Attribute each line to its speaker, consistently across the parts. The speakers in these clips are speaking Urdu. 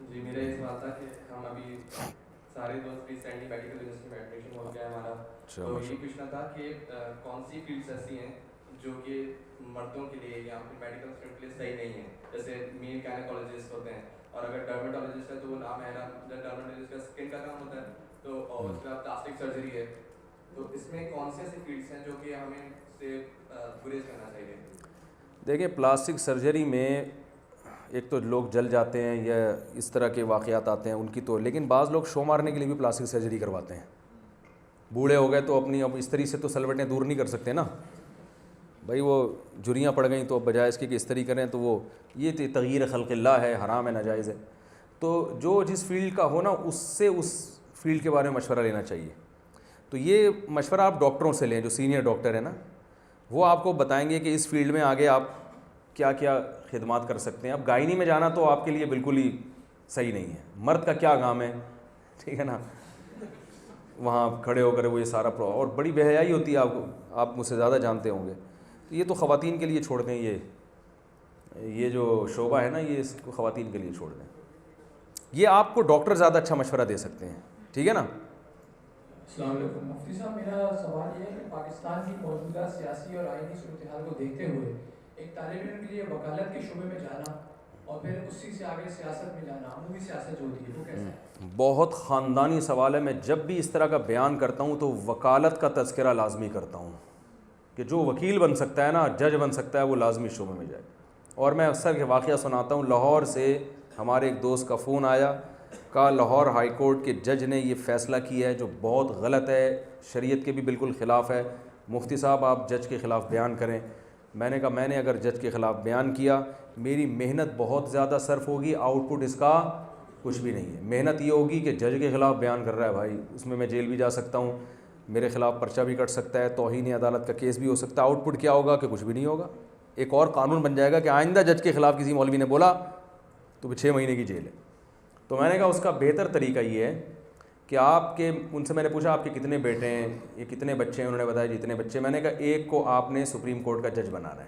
Speaker 1: جی میرا یہ سوال تھا کہ ہم ابھی سارے دوست ریسنٹلی میڈیکل یونیورسٹی میں ایڈمیشن ہو گیا ہے ہمارا, تو یہ پوچھنا تھا کہ کون سی فیلڈس ایسی ہیں جو کہ مردوں کے لیے یا پھر میڈیکل اسٹوڈنٹ کے لیے صحیح نہیں ہے. جیسے مین گائنیکالوجسٹ ہوتے ہیں, اور اگر ڈرمیٹالوجسٹ ہے تو وہ نامحرم, ڈرمیٹالوجسٹ کا اسکن کا کام ہوتا ہے, تو اور اس کے بعد پلاسٹک سرجری ہے. تو اس میں کون سی ایسی فیلڈس ہیں جو کہ ہمیں سے گریز کرنا چاہیے؟
Speaker 2: دیکھیں پلاسٹک سرجری میں ایک تو لوگ جل جاتے ہیں یا اس طرح کے واقعات آتے ہیں ان کی تو, لیکن بعض لوگ شو مارنے کے لیے بھی پلاسٹک سرجری کرواتے ہیں. بوڑھے ہو گئے تو اپنی اب استری سے تو سلوٹیں دور نہیں کر سکتے نا بھائی, وہ جھریاں پڑ گئیں تو بجائے اس کے کہ استری کریں تو وہ یہ تغییر خلق اللہ ہے, حرام ہے, ناجائز ہے. تو جو جس فیلڈ کا ہو نا اس سے اس فیلڈ کے بارے میں مشورہ لینا چاہیے. تو یہ مشورہ آپ ڈاکٹروں سے لیں جو سینئر ڈاکٹر ہیں نا, وہ آپ کو بتائیں گے کہ اس فیلڈ میں آگے آپ کیا کیا خدمات کر سکتے ہیں. اب گائنی میں جانا تو آپ کے لیے بالکل ہی صحیح نہیں ہے. مرد کا کیا کام ہے, ٹھیک ہے نا, وہاں کھڑے ہو کر وہ یہ سارا اور بڑی بے حیائی ہوتی ہے. آپ مجھ سے زیادہ جانتے ہوں گے. تو یہ تو خواتین کے لیے چھوڑ دیں, یہ جو شعبہ ہے نا یہ اس کو خواتین کے لیے چھوڑ دیں. یہ آپ کو ڈاکٹر زیادہ اچھا مشورہ دے سکتے ہیں, ٹھیک ہے نا.
Speaker 3: السلام علیکم مفتی صاحب, میرا سوال یہ ہے کہ پاکستان کی موجودہ سیاسی اور آئینی صورتحال کو دیکھتے ہوئے ایک طالب علم کے لیے وکالت کے شعبے میں جانا اور پھر اسی سے آگے سیاست میں جانا, عمومی سیاست جو ہوتی ہے وہ کیسا ہے؟
Speaker 2: بہت خاندانی سوال ہے. میں جب بھی اس طرح کا بیان کرتا ہوں تو وکالت کا تذکرہ لازمی کرتا ہوں کہ جو وکیل بن سکتا ہے نا, جج بن سکتا ہے, وہ لازمی شعبے میں جائے. اور میں اکثر یہ واقعہ سناتا ہوں, لاہور سے ہمارے ایک دوست کا فون آیا, کہا لاہور ہائی کورٹ کے جج نے یہ فیصلہ کیا ہے جو بہت غلط ہے, شریعت کے بھی بالکل خلاف ہے, مفتی صاحب آپ جج کے خلاف بیان کریں. میں نے کہا میں نے اگر جج کے خلاف بیان کیا میری محنت بہت زیادہ صرف ہوگی, آؤٹ پٹ اس کا کچھ بھی نہیں ہے. محنت یہ ہوگی کہ جج کے خلاف بیان کر رہا ہے بھائی, اس میں جیل بھی جا سکتا ہوں, میرے خلاف پرچہ بھی کٹ سکتا ہے, توہین عدالت کا کیس بھی ہو سکتا ہے. آؤٹ پٹ کیا ہوگا کہ کچھ بھی نہیں ہوگا. ایک اور قانون بن جائے گا کہ آئندہ جج کے خلاف کسی مولوی نے بولا تو 6 مہینے کی جیل ہے. تو میں نے کہا اس کا بہتر طریقہ یہ ہے کہ آپ کے, ان سے میں نے پوچھا آپ کے کتنے بیٹے ہیں, یہ کتنے بچے ہیں, انہوں نے بتایا جتنے بچے. میں نے کہا ایک کو آپ نے سپریم کورٹ کا جج بنانا ہے.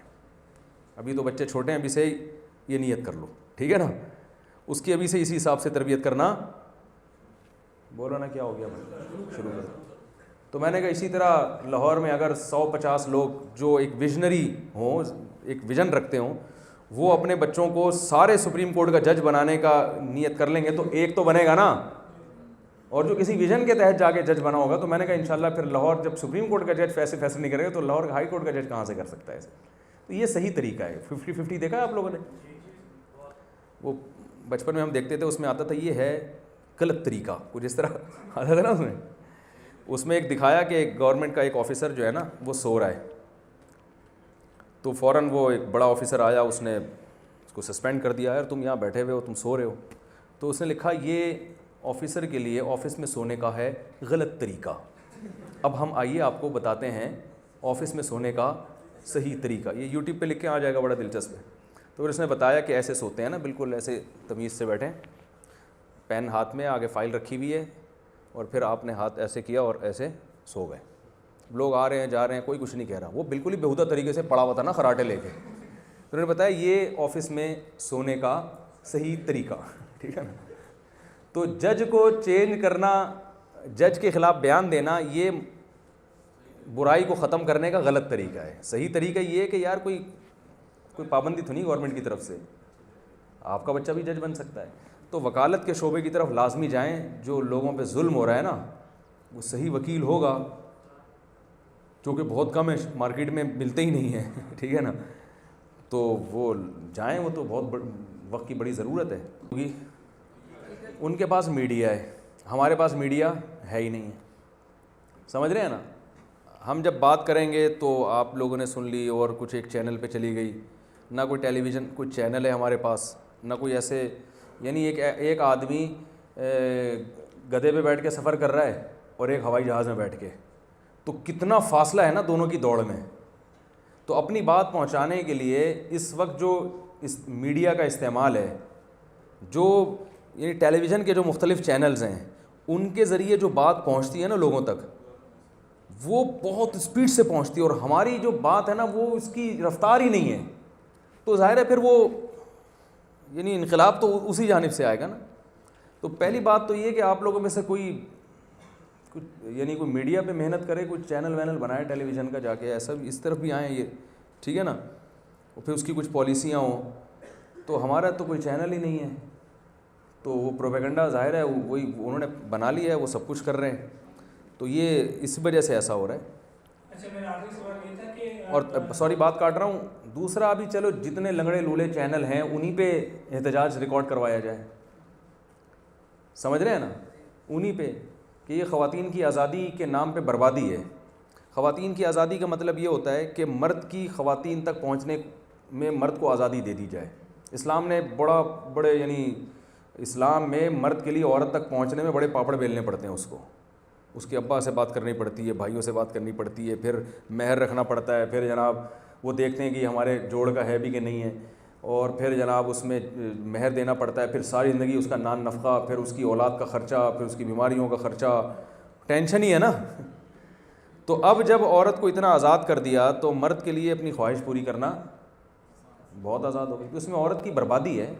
Speaker 2: ابھی تو بچے چھوٹے ہیں, ابھی سے یہ نیت کر لو, ٹھیک ہے نا. اس کی ابھی سے اسی حساب سے تربیت کرنا. بولو نا کیا ہو گیا, شروع کر. تو میں نے کہا اسی طرح لاہور میں اگر 150 لوگ جو ایک ویژنری ہوں, ایک ویژن رکھتے ہوں, وہ اپنے بچوں کو سارے سپریم کورٹ کا جج بنانے کا نیت کر لیں گے تو ایک تو بنے گا نا. اور جو کسی ویژن کے تحت جا کے جج بنا ہوگا, تو میں نے کہا انشاءاللہ پھر لاہور جب سپریم کورٹ کا جج فیصلے نہیں کرے گا تو لاہور ہائی کورٹ کا جج کہاں سے کر سکتا ہے. تو یہ صحیح طریقہ ہے. 50-50 دیکھا ہے آپ لوگوں نے, وہ بچپن میں ہم دیکھتے تھے, اس میں آتا تھا یہ ہے غلط طریقہ, کچھ اس طرح آتا تھا نا. اس میں ایک دکھایا کہ ایک گورنمنٹ کا ایک آفیسر جو ہے نا وہ سو رہا ہے, تو فوراً وہ ایک بڑا آفیسر آیا, اس نے اس کو سسپینڈ کر دیا, یار تم یہاں بیٹھے ہوئے ہو, تم سو رہے ہو. تو اس نے لکھا یہ آفیسر کے لیے آفس میں سونے کا ہے غلط طریقہ. اب ہم آئیے آپ کو بتاتے ہیں آفس میں سونے کا صحیح طریقہ. یہ یوٹیوب پہ لکھ کے آ جائے گا, بڑا دلچسپ ہے. تو پھر اس نے بتایا کہ ایسے سوتے ہیں نا, بالکل ایسے تمیز سے بیٹھیں, پین ہاتھ میں, آگے فائل رکھی ہوئی ہے, اور پھر آپ نے ہاتھ ایسے کیا اور ایسے سو گئے. لوگ آ رہے ہیں جا رہے ہیں, کوئی کچھ نہیں کہہ رہا. وہ بالکل ہی بےہودہ طریقے سے پڑا ہوا تھا نا خراٹے لے کے. تو انہوں نے بتایا یہ آفس میں سونے کا صحیح طریقہ, ٹھیک ہے نا. تو جج کو چینج کرنا, جج کے خلاف بیان دینا, یہ برائی کو ختم کرنے کا غلط طریقہ ہے. صحیح طریقہ یہ ہے کہ یار کوئی پابندی تو نہیں گورنمنٹ کی طرف سے, آپ کا بچہ بھی جج بن سکتا ہے. تو وکالت کے شعبے کی طرف لازمی جائیں. جو لوگوں پہ ظلم ہو رہا ہے نا, وہ صحیح وکیل ہوگا, چونکہ بہت کم ہے, مارکیٹ میں ملتے ہی نہیں ہیں, ٹھیک ہے نا. تو وہ جائیں, وہ تو بہت وقت کی بڑی ضرورت ہے. کیونکہ ان کے پاس میڈیا ہے, ہمارے پاس میڈیا ہے ہی نہیں ہے, سمجھ رہے ہیں نا. ہم جب بات کریں گے تو آپ لوگوں نے سن لی اور کچھ ایک چینل پہ چلی گئی, نہ کوئی ٹیلی ویژن کوئی چینل ہے ہمارے پاس, نہ کوئی ایسے, یعنی ایک آدمی گدھے پہ بیٹھ کے سفر کر رہا ہے اور ایک ہوائی جہاز میں بیٹھ کے, تو کتنا فاصلہ ہے نا دونوں کی دوڑ میں. تو اپنی بات پہنچانے کے لیے اس وقت جو اس میڈیا کا استعمال ہے, جو یعنی ٹیلی ویژن کے جو مختلف چینلز ہیں, ان کے ذریعے جو بات پہنچتی ہے نا لوگوں تک, وہ بہت اسپیڈ سے پہنچتی ہے, اور ہماری جو بات ہے نا وہ اس کی رفتار ہی نہیں ہے. تو ظاہر ہے پھر وہ یعنی انقلاب تو اسی جانب سے آئے گا نا. تو پہلی بات تو یہ کہ آپ لوگوں میں سے کوئی یعنی کوئی میڈیا پہ محنت کرے, کوئی چینل وینل بنائے ٹیلی ویژن کا جا کے, ایسا اس طرف بھی آئیں یہ, ٹھیک ہے نا. اور پھر اس کی کچھ پالیسیاں ہوں. تو ہمارا تو کوئی چینل ہی نہیں ہے, تو وہ پروپیگنڈا ظاہر ہے وہی انہوں نے بنا لیا ہے, وہ سب کچھ کر رہے ہیں. تو یہ اس وجہ سے ایسا ہو رہا ہے.
Speaker 3: اچھا میرا آخری سوال یہ تھا کہ
Speaker 2: اور سوری بات کاٹ رہا ہوں, دوسرا ابھی چلو جتنے لنگڑے لولے چینل ہیں انہی پہ احتجاج ریکارڈ کروایا جائے, سمجھ رہے ہیں نا, انہی پہ, کہ یہ خواتین کی آزادی کے نام پہ بربادی ہے. خواتین کی آزادی کا مطلب یہ ہوتا ہے کہ مرد کی خواتین تک پہنچنے میں مرد کو آزادی دے دی جائے. اسلام نے بڑے یعنی اسلام میں مرد کے لیے عورت تک پہنچنے میں بڑے پاپڑ بیلنے پڑتے ہیں. اس کے ابا سے بات کرنی پڑتی ہے, بھائیوں سے بات کرنی پڑتی ہے, پھر مہر رکھنا پڑتا ہے, پھر جناب وہ دیکھتے ہیں کہ ہمارے جوڑ کا ہے بھی کہ نہیں ہے, اور پھر جناب اس میں مہر دینا پڑتا ہے, پھر ساری زندگی اس کا نان نفقہ, پھر اس کی اولاد کا خرچہ, پھر اس کی بیماریوں کا خرچہ, ٹینشن ہی ہے نا. تو اب جب عورت کو اتنا آزاد کر دیا تو مرد کے لیے اپنی خواہش پوری کرنا بہت آزاد ہو گئی. اس میں عورت کی بربادی ہے.